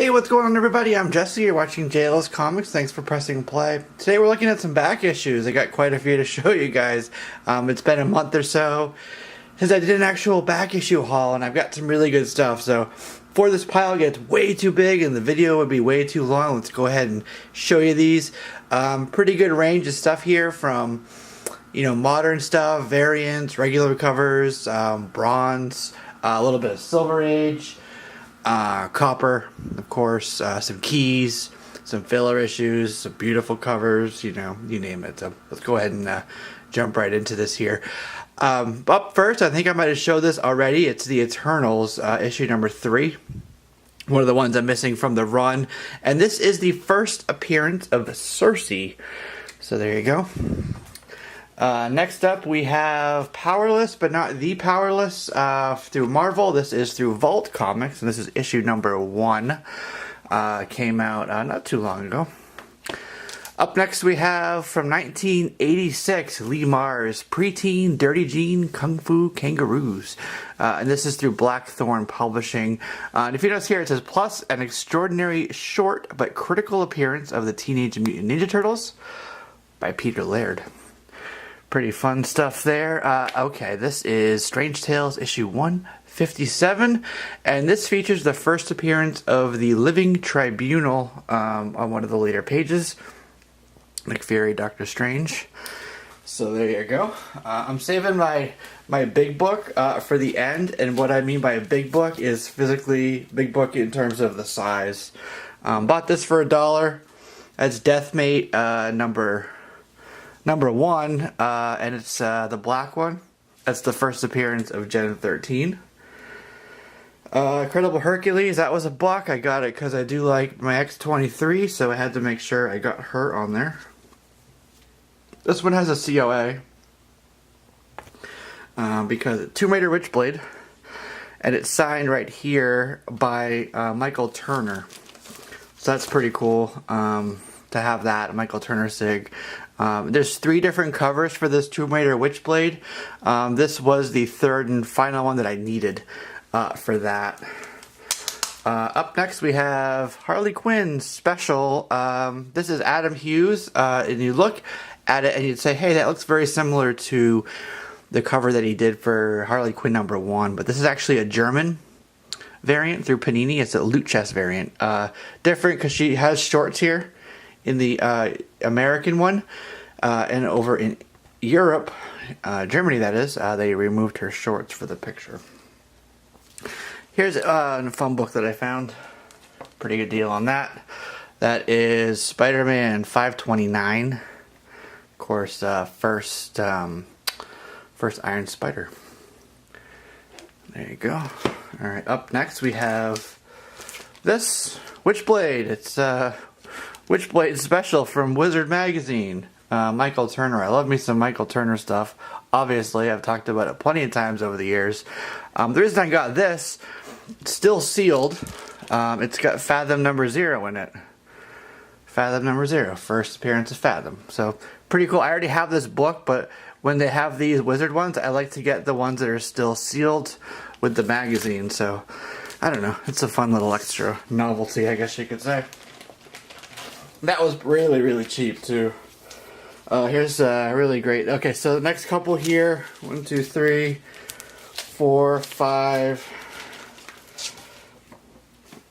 Hey, what's going on, everybody? I'm Jesse. You're watching JL's Comics. Thanks for pressing play. Today we're looking at some back issues. I got quite a few to show you guys. It's been a month or so since I did an actual back issue haul, and I've got some really good stuff. So before this pile gets way too big and the video would be way too long, let's go ahead and show you these. Pretty good range of stuff here from, modern stuff, variants, regular covers, bronze, a little bit of Silver Age, copper, of course, some keys, some filler issues, some beautiful covers, you name it. So let's go ahead and jump right into this here. Up first, I think I might have showed this already. It's the Eternals, issue number 3. One of the ones I'm missing from the run. And this is the first appearance of Circe. So there you go. Next up, we have Powerless, but not the Powerless, through Marvel. This is through Vault Comics, and this is issue number 1. Came out not too long ago. Up next, we have from 1986, Lee Mars, Preteen, Dirty Jean, Kung Fu Kangaroos. And this is through Blackthorn Publishing. And if you notice here, it says, plus an extraordinary short but critical appearance of the Teenage Mutant Ninja Turtles by Peter Laird. Pretty fun stuff there. Okay, this is Strange Tales issue 157, and this features the first appearance of the Living Tribunal on one of the later pages. Nick Fury, Doctor Strange. So there you go. I'm saving my big book for the end, and what I mean by a big book is physically big book in terms of the size. Bought this for $1. That's Deathmate number 1, and it's the black one. That's the first appearance of Gen 13. Incredible Hercules, that was $1. I got it because I do like my X-23, so I had to make sure I got her on there. This one has a COA, because it's Tomb Raider Witchblade, and it's signed right here by Michael Turner. So that's pretty cool to have that, Michael Turner sig. There's 3 different covers for this Tomb Raider Witchblade. This was the third and final one that I needed for that. Up next we have Harley Quinn Special. This is Adam Hughes, and you look at it and you'd say, hey, that looks very similar to the cover that he did for Harley Quinn number 1, but this is actually a German variant through Panini. It's a loot chest variant. Different because she has shorts here in the American one, and over in Europe, Germany that is, they removed her shorts for the picture. Here's a fun book that I found. Pretty good deal on that. That is Spider-Man 529. Of course, first Iron Spider. There you go. Alright, up next we have this Witchblade. It's Witchblade Special from Wizard Magazine. Michael Turner. I love me some Michael Turner stuff. Obviously, I've talked about it plenty of times over the years. The reason I got this, it's still sealed. It's got Fathom number 0 in it. Fathom number 0. First appearance of Fathom. So, pretty cool. I already have this book, but when they have these Wizard ones, I like to get the ones that are still sealed with the magazine. So, I don't know. It's a fun little extra novelty, I guess you could say. That was really, really cheap, too. Here's really great. Okay, so the next couple here. 1, 2, 3, 4, 5.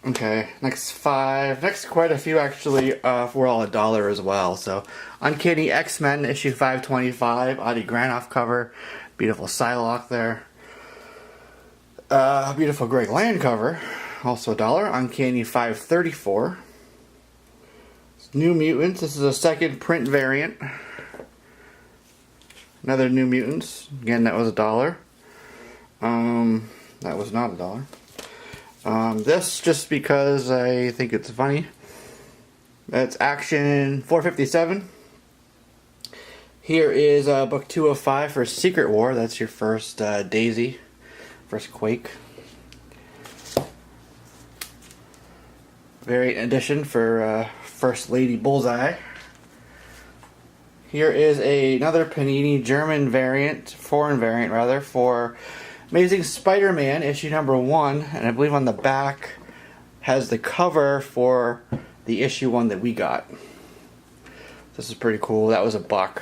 Okay, next 5. Next quite a few, actually, were all $1 as well. So, Uncanny X-Men, issue 525. Adi Granoff cover. Beautiful Psylocke there. Beautiful Greg Land cover. Also $1. Uncanny 534. New Mutants. This is a second print variant. Another New Mutants. Again, that was $1. That was not $1. This just because I think it's funny. That's Action 457. Here is book 205 for Secret War. That's your first Daisy. First Quake. Variant edition for First Lady Bullseye. Here is another Panini German variant, foreign variant rather, for Amazing Spider-Man issue number 1, and I believe on the back has the cover for the issue 1 that we got. This is pretty cool. That was $1.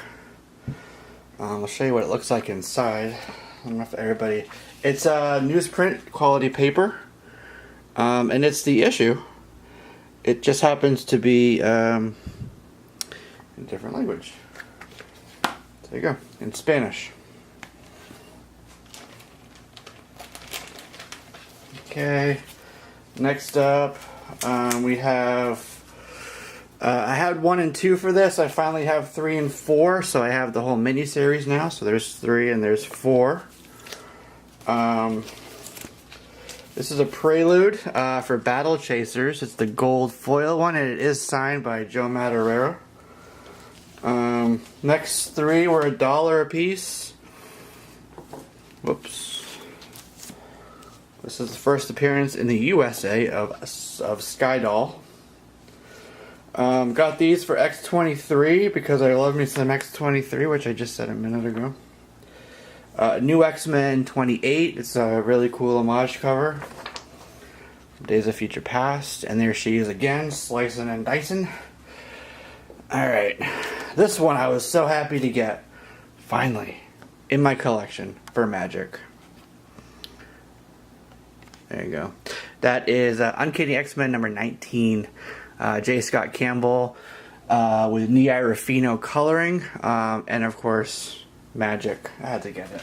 I'll show you what it looks like inside. I don't know if everybody... It's newsprint quality paper. And it's the issue. It just happens to be in a different language. There you go. In Spanish. Okay. Next up, we have... I had 1 and 2 for this. I finally have 3 and 4, so I have the whole mini-series now. So there's 3 and there's 4. This is a prelude for Battle Chasers. It's the gold foil one, and it is signed by Joe Madureira. Next 3 were $1 a piece. Whoops. This is the first appearance in the USA of Skydoll. Got these for X-23 because I love me some X-23, which I just said a minute ago. New X-Men 28. It's a really cool homage cover. Days of Future Past. And there she is again, slicing and dicing. Alright. This one I was so happy to get. Finally. In my collection for Magic. There you go. That is Uncanny X-Men number 19. J. Scott Campbell with Nia Ruffino coloring. And of course... Magic. I had to get it.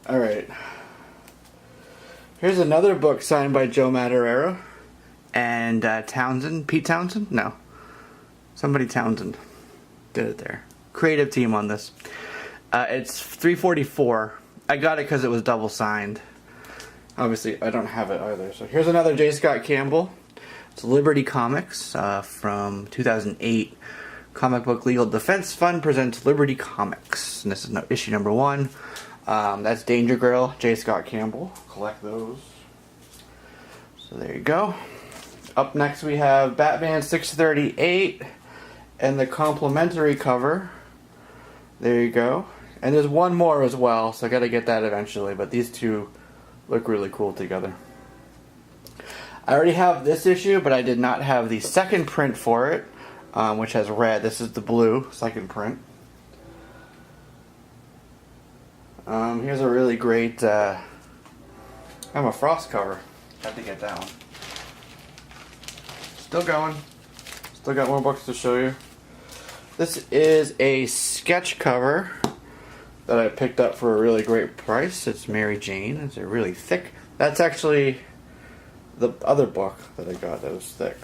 Alright. Here's another book signed by Joe Madureira. And Townsend. Pete Townsend? No. Somebody Townsend. Did it there. Creative team on this. It's $3.44. I got it because it was double signed. Obviously, I don't have it either. So here's another J. Scott Campbell. It's Liberty Comics from 2008. Comic Book Legal Defense Fund presents Liberty Comics. And this is issue number 1. That's Danger Girl, J. Scott Campbell. Collect those. So there you go. Up next we have Batman 638 and the complimentary cover. There you go. And there's one more as well, so I gotta get that eventually. But these two look really cool together. I already have this issue, but I did not have the second print for it. Which has red. This is the blue, second print. Here's a really great Emma Frost cover. Have to get that one. Still going. Still got more books to show you. This is a sketch cover that I picked up for a really great price. It's Mary Jane. It's a really thick. That's actually the other book that I got that was thick.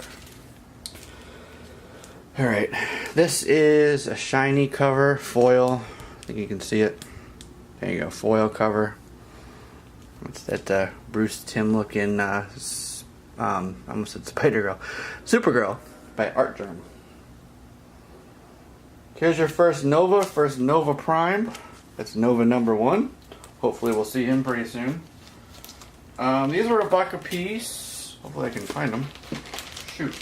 Alright, this is a shiny cover, foil. I think you can see it. There you go, foil cover. It's that Bruce Timm looking, I almost said Spider-Girl. Supergirl by Art Germ. Here's your first Nova Prime. That's Nova number 1. Hopefully we'll see him pretty soon. These were $1 a piece. Hopefully I can find them. Shoot.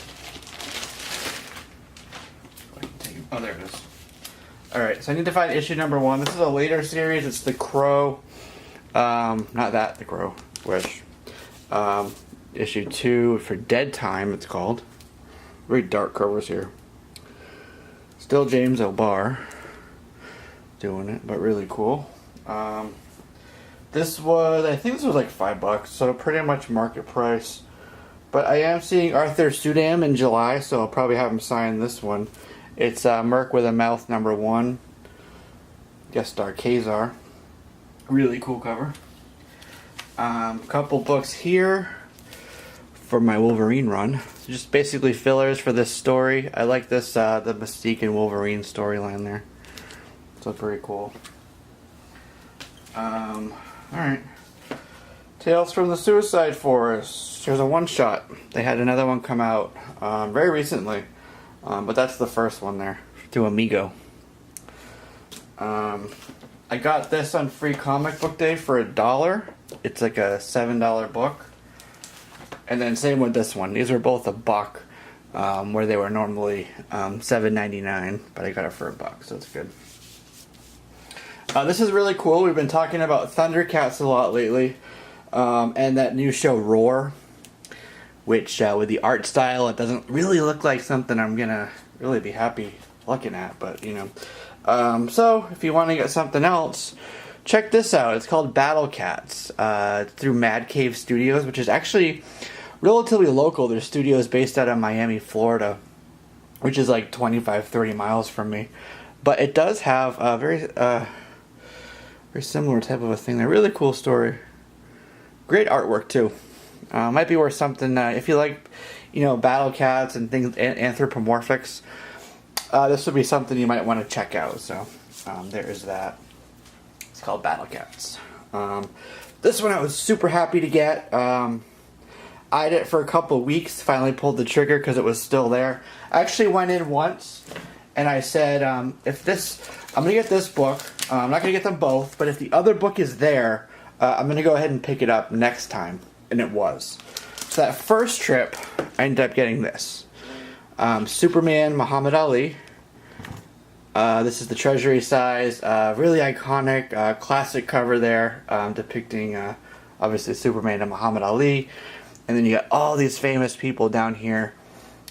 Oh, there it is. Alright, so I need to find issue number 1. This is a later series. It's The Crow. Not that, The Crow. Wish. Issue 2 for Dead Time, it's called. Very dark covers here. Still James O'Barr doing it, but really cool. This was, I think this was like $5, so pretty much market price. But I am seeing Arthur Sudam in July, so I'll probably have him sign this one. It's Merc with a Mouth number 1. Guest star Kazar. Really cool cover. Couple books here for my Wolverine run. Just basically fillers for this story. I like this, the Mystique and Wolverine storyline there. So pretty cool. Alright. Tales from the Suicide Forest. Here's a one-shot. They had another one come out very recently. But that's the first one there, to Amigo. I got this on Free Comic Book Day for $1. It's like a $7 book. And then same with this one. These are both $1, where they were normally $7.99, but I got it for $1, so it's good. This is really cool. We've been talking about Thundercats a lot lately. And that new show Roar, which with the art style, it doesn't really look like something I'm gonna really be happy looking at, but you know. So if you want to get something else, check this out. It's called Battle Cats. It's through Mad Cave Studios, which is actually relatively local. Their studio is based out of Miami, Florida, which is like 25-30 miles from me. But it does have a very similar type of a thing. They're really cool story. Great artwork too. Might be worth something if you like, you know, battle cats and things, anthropomorphics. This would be something you might want to check out. So there is that. It's called Battle Cats. This one I was super happy to get. I had it for a couple weeks. Finally pulled the trigger because it was still there. I actually went in once and I said, I'm gonna get this book. I'm not gonna get them both, but if the other book is there, I'm gonna go ahead and pick it up next time. And it was. So that first trip, I ended up getting this. Superman Muhammad Ali. This is the treasury size, really iconic, classic cover there, depicting obviously Superman and Muhammad Ali. And then you got all these famous people down here,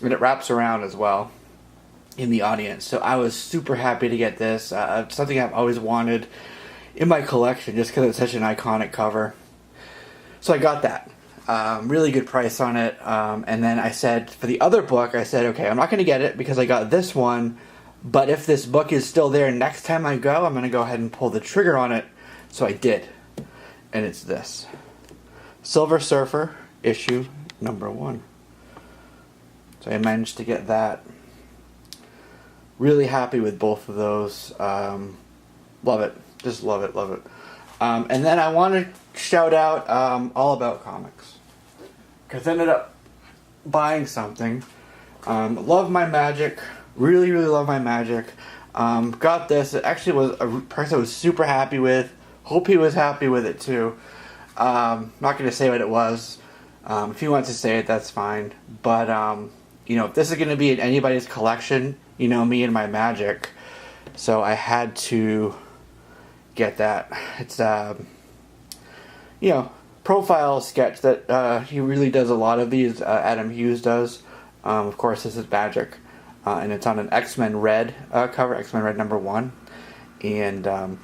and it wraps around as well in the audience. So I was super happy to get this. Something I've always wanted in my collection just because it's such an iconic cover. So I got that. Really good price on it. And then I said, for the other book, I said, okay, I'm not going to get it because I got this one. But if this book is still there next time I go, I'm going to go ahead and pull the trigger on it. So I did. And it's this. Silver Surfer, issue number 1. So I managed to get that. Really happy with both of those. Love it. Just love it, love it. And then I want to shout out All About Comics. Because I ended up buying something. Love my magic. Really, really love my magic. Got this. It actually was a price I was super happy with. Hope he was happy with it too. Not going to say what it was. If he wants to say it, that's fine. But, you know, if this is going to be in anybody's collection, you know me and my magic. So I had to get that. It's, you know, profile sketch that he really does a lot of these. Adam Hughes does. Of course, this is magic. And it's on an X-Men Red cover, X-Men Red #1. And as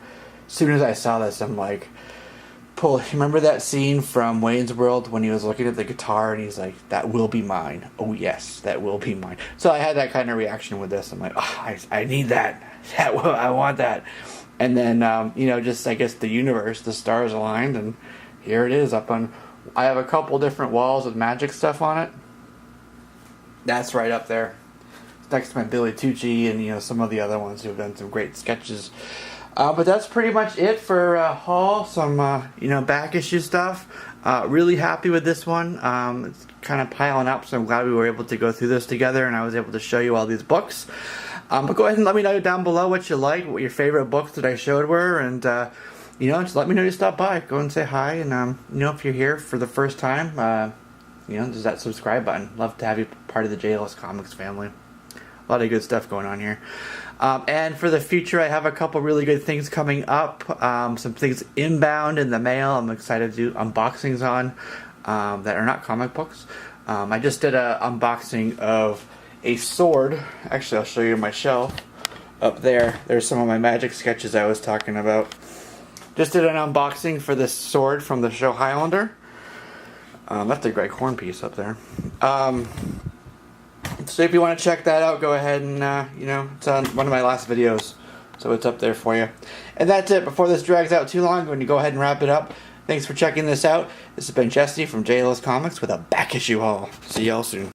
soon as I saw this, I'm like, remember that scene from Wayne's World when he was looking at the guitar and he's like, that will be mine. Oh yes, that will be mine. So I had that kind of reaction with this. I'm like, oh, I need that. I want that. And then, you know, just I guess the universe, the stars aligned, and here it is up on. I have a couple different walls with magic stuff on it. That's right up there. It's next to my Billy Tucci and, you know, some of the other ones who have done some great sketches. But that's pretty much it for haul. Some, you know, back issue stuff. Really happy with this one. It's kind of piling up, so I'm glad we were able to go through this together and I was able to show you all these books. But go ahead and let me know down below what you liked, what your favorite books that I showed were, and, you know, just let me know you stop by. Go and say hi, and, you know, if you're here for the first time, you know, there's that subscribe button. Love to have you part of the Grails Comics family. A lot of good stuff going on here. And for the future, I have a couple really good things coming up. Some things inbound in the mail I'm excited to do unboxings on that are not comic books. I just did an unboxing of a sword. Actually, I'll show you my shelf up there. There's some of my magic sketches I was talking about. Just did an unboxing for this sword from the show Highlander. That's a great horn piece up there. So if you want to check that out, go ahead and, you know, it's on one of my last videos. So it's up there for you. And that's it. Before this drags out too long, I'm going to go ahead and wrap it up. Thanks for checking this out. This has been Jesse from Grails Comics with a back issue haul. See y'all soon.